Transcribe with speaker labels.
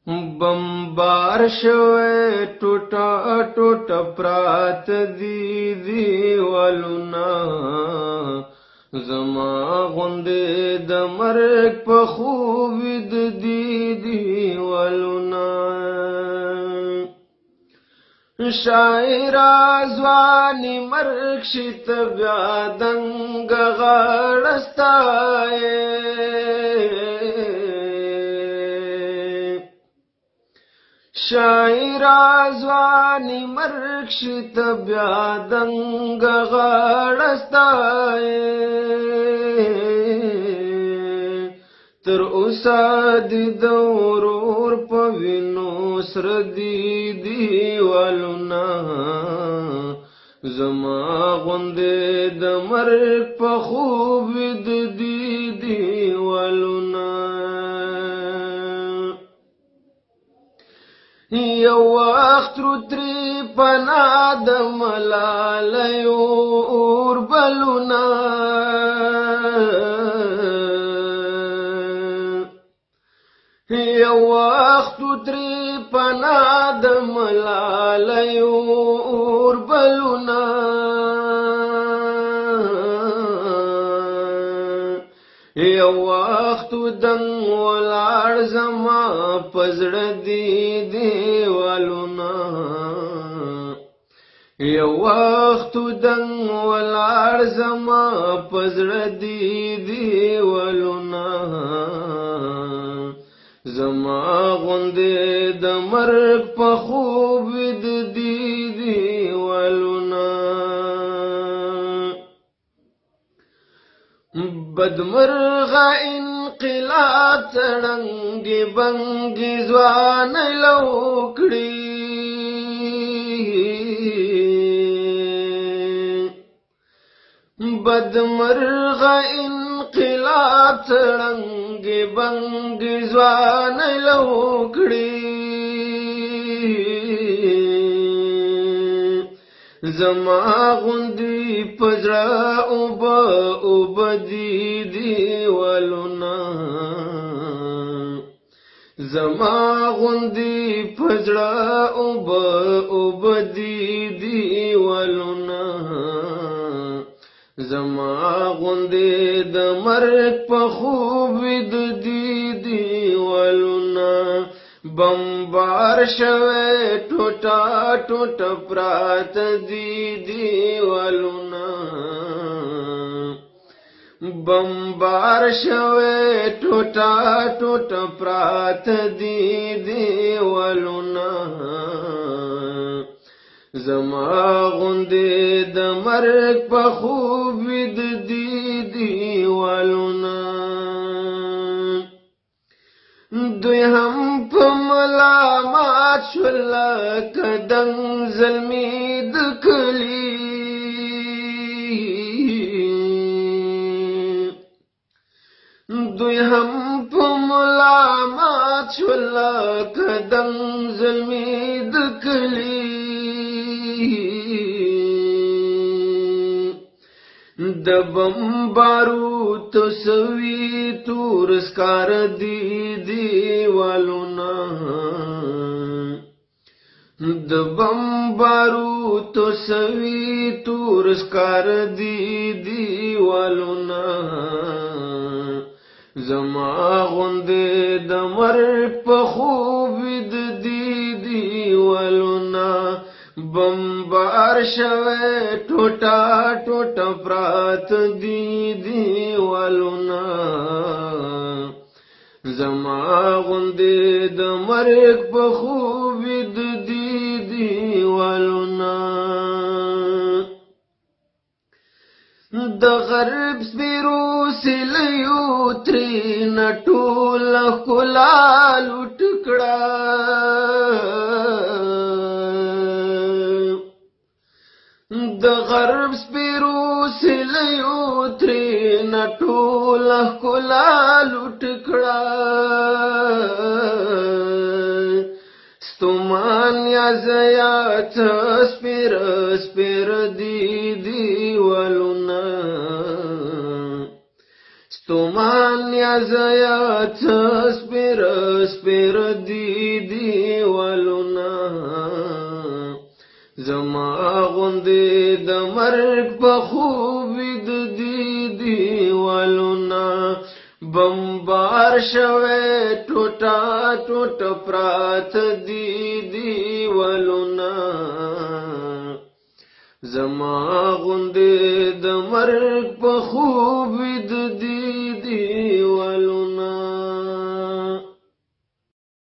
Speaker 1: بمبار شوی ټوټه ټوټه پرات دی دیوالونه زما غوندې د مرګ په خوب د دی دیوالونه شاعره ځواني مرګ شي ته بیا دنګ غاړه ستایې شاعره ځواني مرګ شي ته بیا دنګ غاړه ستایې تر اوسه دې د ورور په وینو سره دي دیوالونه زما غوندې د مرګ په خوب د دې دیوالونه یو وخت ترې پناه د ملالیو اوربلونه یو وخت ترې پناه د ملالیو اوربلونه یو وخت دنګ ولاړ زما پزړه دی دیوالونه یو وخت دنګ ولاړ زما پزړه دی دیوالونه زما غوندې د مرګ په خوب د دی دیوالونه بدمرغه انقلاب څړنګې بنګې ځوانۍ لوکړي بدمرغه انقلاب څړنګې بنګې ځوانۍ لوکړي زما غوندې پزړه اوبه دي دیوالونه زما غوندې پزړه اوبه دي دیوالونه زما غوندې د مرګ په خوب د دې دیوالونه بمبار شوی ټوټه ټوټه پرات دی دیوالونه بمبار شوی ټوټه ټوټه پرات دی دیوالونه زما غوندې د مرګ په خوب د دی دیوالونه دوی هم په ملامت شول لکه دنګ زلمي د کلي دوی هم په ملامت شول لکه دنګ زلمي د کلي د بمبارو تو سوي تور سکار دی دیوالونه د بمبارو تو سوي تور سکار دی دیوالونه زما غوندې د مرګ په خوب د دی دیوالونه بمبار شوی ټوټه ټوټه پرات دی دیوالونه زما غوندې د مرګ په خوب د دی دیوالونه د غرب سپیرو سلیو ترېنه ټوله ښکلا لوټ کړه د غرب سپیرو سلیو ترېنه ټوله ښکلا لوټ کړه ستومان یا زیات سپیر سپیر دی دیوالونه تومان یا زیات سپیر سپیر دی والونا زما غوندې د مرګ په خوبې د دی والونا بمبار شوه ټوټه ټوټه پرات دی والونا زما غوندې د مرګ په خوب